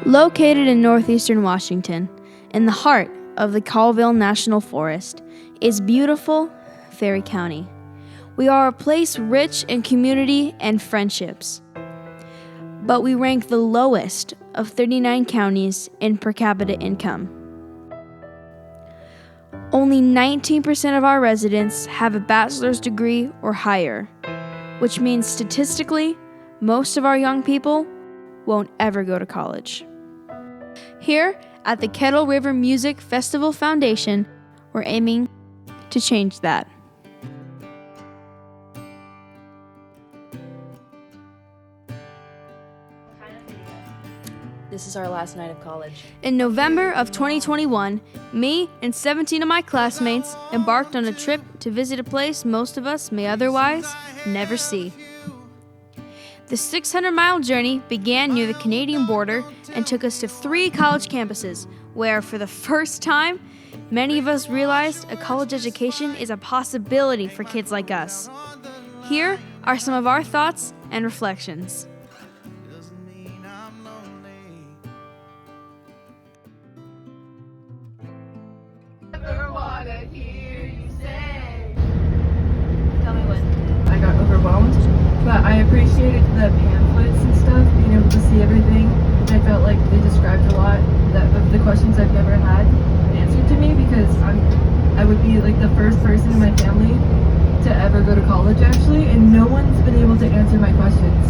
Located in northeastern Washington, in the heart of the Colville National Forest, is beautiful Ferry County. We are a place rich in community and friendships, but we rank the lowest of 39 counties in per capita income. Only 19% of our residents have a bachelor's degree or higher, which means statistically, most of our young people won't ever go to college. Here at the Kettle River Music Festival Foundation, we're aiming to change that. This is our last night of college. In November of 2021, me and 17 of my classmates embarked on a trip to visit a place most of us may otherwise never see. The 600-mile journey began near the Canadian border and took us to 3 college campuses, where for the first time, many of us realized a college education is a possibility for kids like us. Here are some of our thoughts and reflections. Tell me when. I got overwhelmed, but I appreciated the pamphlets and stuff, being able to see everything. I felt like they described a lot of the questions I've never had answered to me, because I would be like the first person in my family to ever go to college actually, and no one's been able to answer my questions.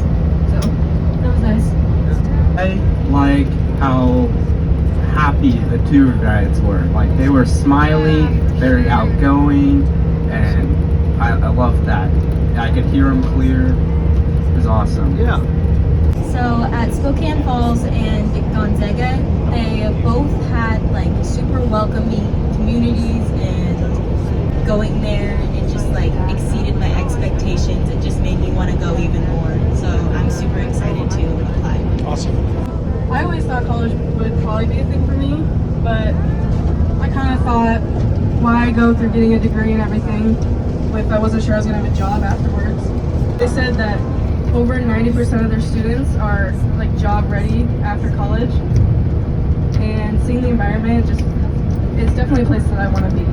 So that was nice. I like how happy the tour guides were. Like, they were smiley, very outgoing, and I loved that. I could hear them clear. It was awesome. Yeah. So at Spokane Falls and Gonzaga, they both had like super welcoming communities, and going there, it just like exceeded my expectations. It just made me want to go even more. So I'm super excited to apply. Awesome. I always thought college would probably be a thing for me, but I kind of thought, why go through getting a degree and everything if I wasn't sure I was going to have a job afterwards? They said that over 90% of their students are like job ready after college, and seeing the environment it's definitely a place that I want to be.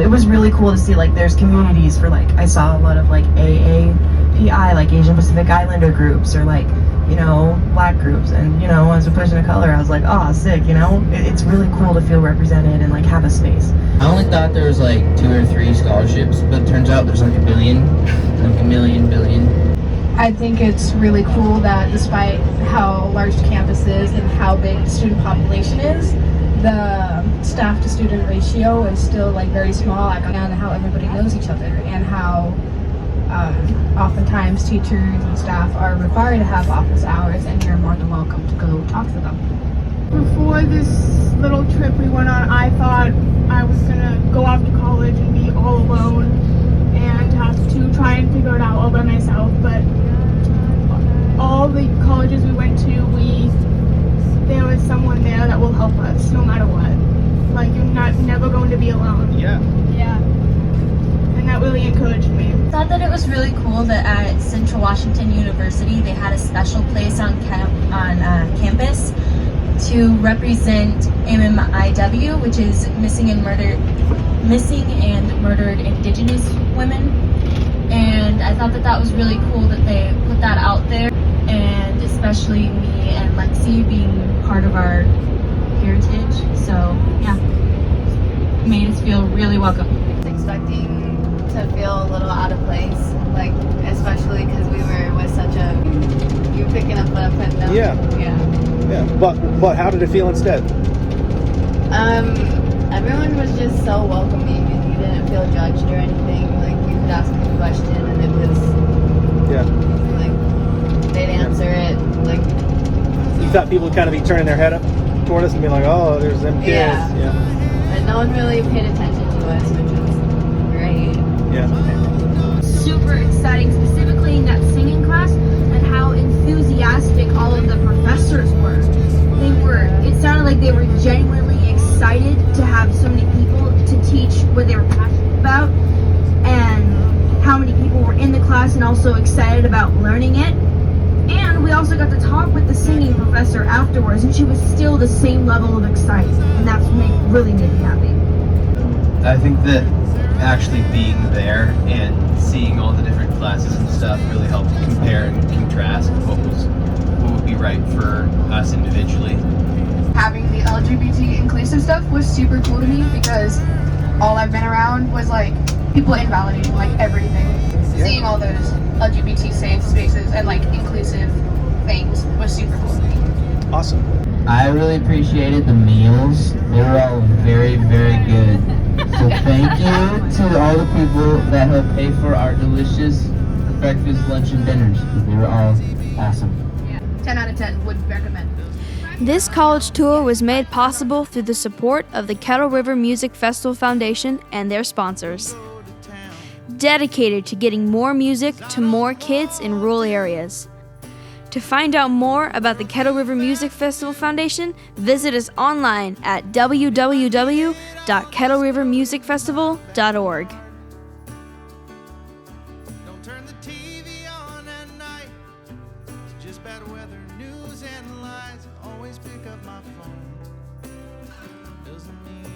It was really cool to see like there's communities for like, I saw a lot of like AAPI, like Asian Pacific Islander groups, or like, you know, black groups, and you know, as a person of color, I was like, oh, sick, you know, it's really cool to feel represented and like have a space. I only thought there was like 2 or 3 scholarships, but it turns out there's like a billion. I think it's really cool that despite how large the campus is and how big the student population is, the staff to student ratio is still like very small, and how everybody knows each other, and how oftentimes teachers and staff are required to have office hours, and you're more than welcome to go talk to them. Before this little trip we went on, I thought I was gonna go off to college and be all alone and have to try and figure it out all by myself, but all the colleges we went to, there was someone there that will help us no matter what. Like, you're never going to be alone. Yeah. Yeah. And that really encouraged me. I thought that it was really cool that at Central Washington University they had a special place on campus to represent MMIW, which is missing and murdered Indigenous women. And I thought that that was really cool that they put that out there, and especially me and Lexi being part of our heritage. So yeah, it made us feel really welcome. Expecting to feel a little out of place, like especially because we were with such a, you were picking up what I'm putting down. Yeah. But how did it feel instead? Everyone was just so welcoming, and you didn't feel judged or anything. Like, you could ask a question and it was like they'd answer it. Like, you thought people would kind of be turning their head up toward us and be like, oh, there's them kids. Yeah. But no one really paid attention to us, which was great. Yeah. Super exciting, specifically in that singing class, and how enthusiastic all of the professors were. It sounded like they were genuinely excited to have so many people to teach what they were passionate about, and how many people were in the class and also excited about learning it. And we we also got to talk with the singing professor afterwards, and she was still the same level of excitement, and that's really made me happy. I think that actually being there and seeing all the different classes and stuff really helped compare and contrast what would be right for us individually. Having the LGBT inclusive stuff was super cool to me because all I've been around was like people invalidating like everything. Yeah. Seeing all those LGBT safe spaces and like inclusive things was super cool to me. Awesome. I really appreciated the meals. They were all very, very good. So thank you to all the people that helped pay for our delicious breakfast, lunch, and dinners. They were all awesome. 10 out of 10 would recommend. This college tour was made possible through the support of the Kettle River Music Festival Foundation and their sponsors. Dedicated to getting more music to more kids in rural areas. To find out more about the Kettle River Music Festival Foundation, visit us online at www.kettlerivermusicfestival.org. Don't turn the TV on at night. It's just bad weather, news and lies. Always pick up my phone. Doesn't mean